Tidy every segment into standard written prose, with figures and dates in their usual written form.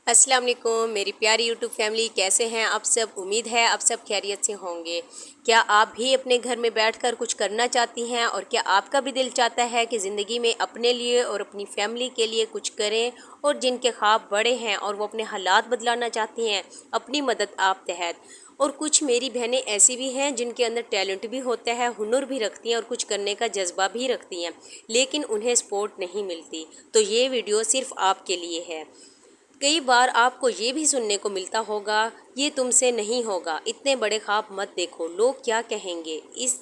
अस्सलाम वालेकुम मेरी प्यारी यूट्यूब फैमिली, कैसे हैं आप सब। उम्मीद है आप सब खैरियत से होंगे। क्या आप भी अपने घर में बैठकर कुछ करना चाहती हैं और क्या आपका भी दिल चाहता है कि ज़िंदगी में अपने लिए और अपनी फैमिली के लिए कुछ करें, और जिनके ख्वाब बड़े हैं और वो अपने हालात बदलाना चाहती हैं अपनी मदद आप तहत। और कुछ मेरी बहनें ऐसी भी हैं जिनके अंदर टैलेंट भी होता है, हुनर भी रखती हैं और कुछ करने का जज्बा भी रखती हैं, लेकिन उन्हें सपोर्ट नहीं मिलती। तो ये वीडियो सिर्फ आपके लिए है। कई बार आपको ये भी सुनने को मिलता होगा, ये तुमसे नहीं होगा, इतने बड़े ख्वाब मत देखो, लोग क्या कहेंगे, इस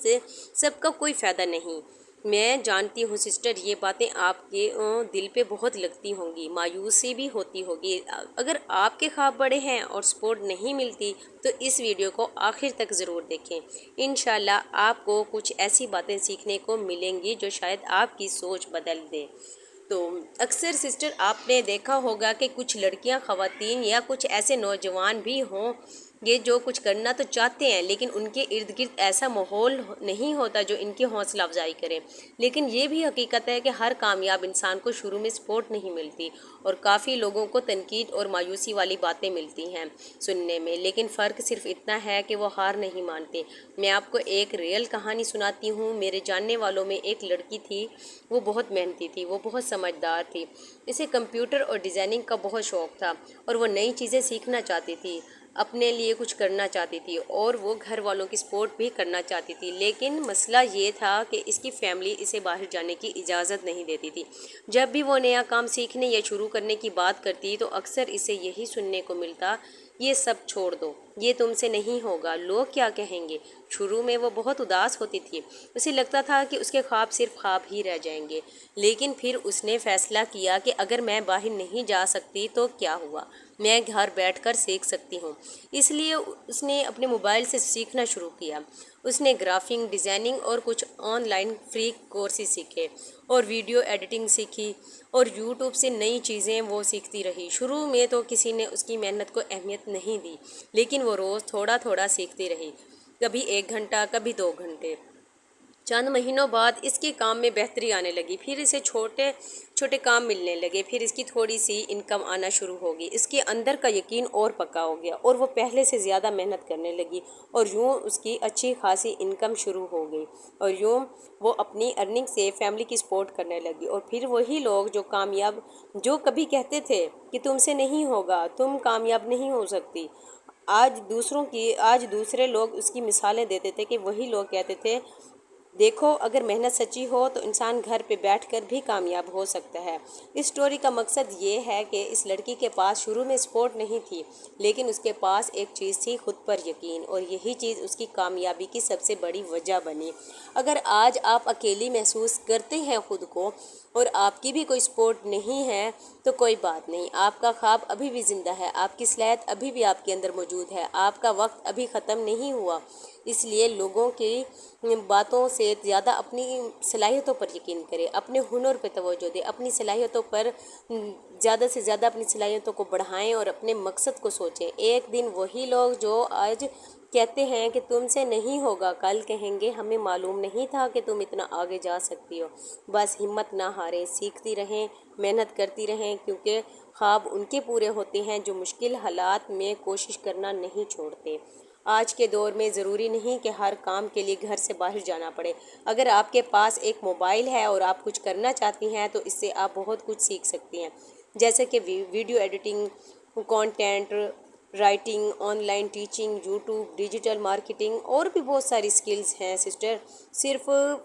सब का कोई फ़ायदा नहीं। मैं जानती हूँ सिस्टर, ये बातें आपके दिल पे बहुत लगती होंगी, मायूसी भी होती होगी। अगर आपके ख्वाब बड़े हैं और सपोर्ट नहीं मिलती तो इस वीडियो को आखिर तक ज़रूर देखें। इंशाल्लाह आपको कुछ ऐसी बातें सीखने को मिलेंगी जो शायद आपकी सोच बदल दे। तो अक्सर सिस्टर आपने देखा होगा कि कुछ लड़कियां, ख़वातीन या कुछ ऐसे नौजवान भी हों ये जो कुछ करना तो चाहते हैं, लेकिन उनके इर्द गिर्द ऐसा माहौल नहीं होता जो इनकी हौसला अफजाई करे। लेकिन ये भी हकीकत है कि हर कामयाब इंसान को शुरू में सपोर्ट नहीं मिलती और काफ़ी लोगों को तनकीद और मायूसी वाली बातें मिलती हैं सुनने में। लेकिन फ़र्क सिर्फ इतना है कि वो हार नहीं मानते। मैं आपको एक रियल कहानी सुनाती हूँ। मेरे जानने वालों में एक लड़की थी, वो बहुत मेहनती थी, वो बहुत समझदार थी। इसे कंप्यूटर और डिज़ाइनिंग का बहुत शौक़ था और वो नई चीज़ें सीखना चाहती थी, अपने लिए कुछ करना चाहती थी और वो घर वालों की सपोर्ट भी करना चाहती थी। लेकिन मसला ये था कि इसकी फैमिली इसे बाहर जाने की इजाज़त नहीं देती थी। जब भी वो नया काम सीखने या शुरू करने की बात करती तो अक्सर इसे यही सुनने को मिलता, ये सब छोड़ दो, ये तुमसे नहीं होगा, लोग क्या कहेंगे। शुरू में वो बहुत उदास होती थी, उसे लगता था कि उसके ख्वाब सिर्फ ख्वाब ही रह जाएंगे। लेकिन फिर उसने फ़ैसला किया कि अगर मैं बाहर नहीं जा सकती तो क्या हुआ, मैं घर बैठकर सीख सकती हूँ। इसलिए उसने अपने मोबाइल से सीखना शुरू किया। उसने ग्राफिक डिज़ाइनिंग और कुछ ऑनलाइन फ्री कोर्सेज सीखे और वीडियो एडिटिंग सीखी और यूट्यूब से नई चीज़ें वो सीखती रही। शुरू में तो किसी ने उसकी मेहनत को अहमियत नहीं दी, लेकिन वो रोज़ थोड़ा थोड़ा सीखती रही, कभी 1 घंटा, कभी 2 घंटे। चंद महीनों बाद इसके काम में बेहतरी आने लगी, फिर इसे छोटे छोटे काम मिलने लगे, फिर इसकी थोड़ी सी इनकम आना शुरू होगी। इसके अंदर का यकीन और पक्का हो गया और वो पहले से ज़्यादा मेहनत करने लगी और यूँ उसकी अच्छी खासी इनकम शुरू हो गई और यूँ वो अपनी अर्निंग से फैमिली की सपोर्ट करने लगी। और फिर वही लोग जो कभी कहते थे कि तुमसे नहीं होगा, तुम कामयाब नहीं हो सकती, आज दूसरे लोग उसकी मिसालें देते थे कि वही लोग कहते थे, देखो अगर मेहनत सच्ची हो तो इंसान घर पे बैठकर भी कामयाब हो सकता है। इस स्टोरी का मकसद ये है कि इस लड़की के पास शुरू में सपोर्ट नहीं थी, लेकिन उसके पास एक चीज़ थी, खुद पर यकीन, और यही चीज़ उसकी कामयाबी की सबसे बड़ी वजह बनी। अगर आज आप अकेली महसूस करते हैं खुद को और आपकी भी कोई सपोर्ट नहीं है तो कोई बात नहीं, आपका ख्वाब अभी भी ज़िंदा है, आपकी सलाहियत अभी भी आपके अंदर मौजूद है, आपका वक्त अभी ख़त्म नहीं हुआ। इसलिए लोगों की बातों से ज़्यादा अपनी सलाहियतों पर यकीन करें, अपने हुनर पर तवज्जो दें, अपनी सलाहियतों पर ज़्यादा से ज़्यादा अपनी सलाहियतों को बढ़ाएं और अपने मकसद को सोचें। एक दिन वही लोग जो आज कहते हैं कि तुमसे नहीं होगा, कल कहेंगे हमें मालूम नहीं था कि तुम इतना आगे जा सकती हो। बस हिम्मत ना हारें, सीखती रहें, मेहनत करती रहें, क्योंकि ख्वाब उनके पूरे होते हैं जो मुश्किल हालात में कोशिश करना नहीं छोड़ते। आज के दौर में ज़रूरी नहीं कि हर काम के लिए घर से बाहर जाना पड़े। अगर आपके पास एक मोबाइल है और आप कुछ करना चाहती हैं तो इससे आप बहुत कुछ सीख सकती हैं, जैसे कि video editing, content writing, online teaching, YouTube, digital marketing और भी बहुत सारी स्किल्स हैं सिस्टर।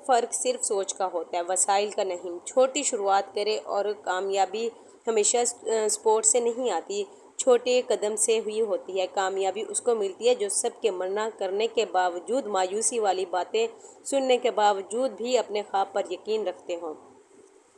फ़र्क सिर्फ सोच का होता है, वसाइल का नहीं। छोटी शुरुआत करें और कामयाबी हमेशा स्पोर्ट से नहीं आती, छोटे कदम से हुई होती है। कामयाबी उसको मिलती है जो सबके मना करने के बावजूद, मायूसी वाली बातें सुनने के बावजूद भी अपने ख्वाब पर यकीन रखते हों।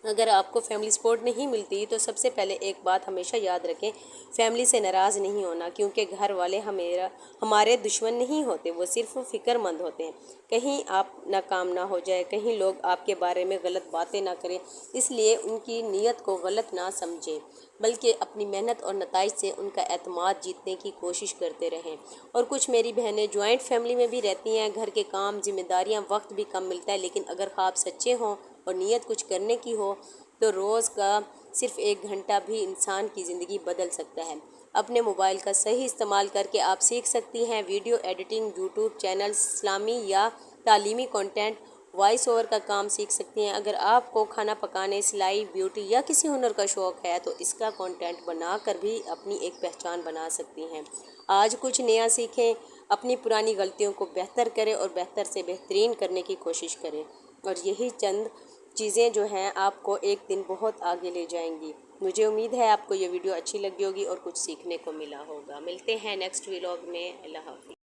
अगर आपको फैमिली सपोर्ट नहीं मिलती तो सबसे पहले एक बात हमेशा याद रखें, फैमिली से नाराज़ नहीं होना, क्योंकि घर वाले हमारे दुश्मन नहीं होते, वो सिर्फ फ़िक्रमंद होते हैं। कहीं आप नाकाम ना हो जाए, कहीं लोग आपके बारे में गलत बातें ना करें, इसलिए उनकी नीयत को गलत ना समझें, बल्कि अपनी मेहनत और नताइज से उनका एतमाद जीतने की कोशिश करते रहें। और कुछ मेरी बहनें जॉइंट फैमिली में भी रहती हैं, घर के काम, जिम्मेदारियां, वक्त भी कम मिलता है, लेकिन अगर ख्वाब सच्चे हों और नीयत कुछ करने की हो तो रोज़ का صرف 1 گھنٹہ بھی انسان کی زندگی بدل سکتا ہے۔ اپنے موبائل کا صحیح استعمال کر کے آپ سیکھ سکتی ہیں ویڈیو ایڈیٹنگ، یوٹیوب چینلز، اسلامی یا تعلیمی کنٹینٹ، وائس اوور کا کام سیکھ سکتی ہیں۔ اگر آپ کو کھانا پکانے، سلائی، بیوٹی یا کسی ہنر کا شوق ہے تو اس کا کنٹینٹ بنا کر بھی اپنی ایک پہچان بنا سکتی ہیں۔ آج کچھ نیا سیکھیں، اپنی پرانی غلطیوں کو بہتر کریں اور بہتر سے بہترین کرنے کی کوشش کریں، اور یہی چند چیزیں جو ہیں آپ کو ایک دن بہت آگے لے جائیں گی۔ مجھے امید ہے آپ کو یہ ویڈیو اچھی لگی ہوگی اور کچھ سیکھنے کو ملا ہوگا۔ ملتے ہیں نیکسٹ ولاگ میں۔ اللہ حافظ۔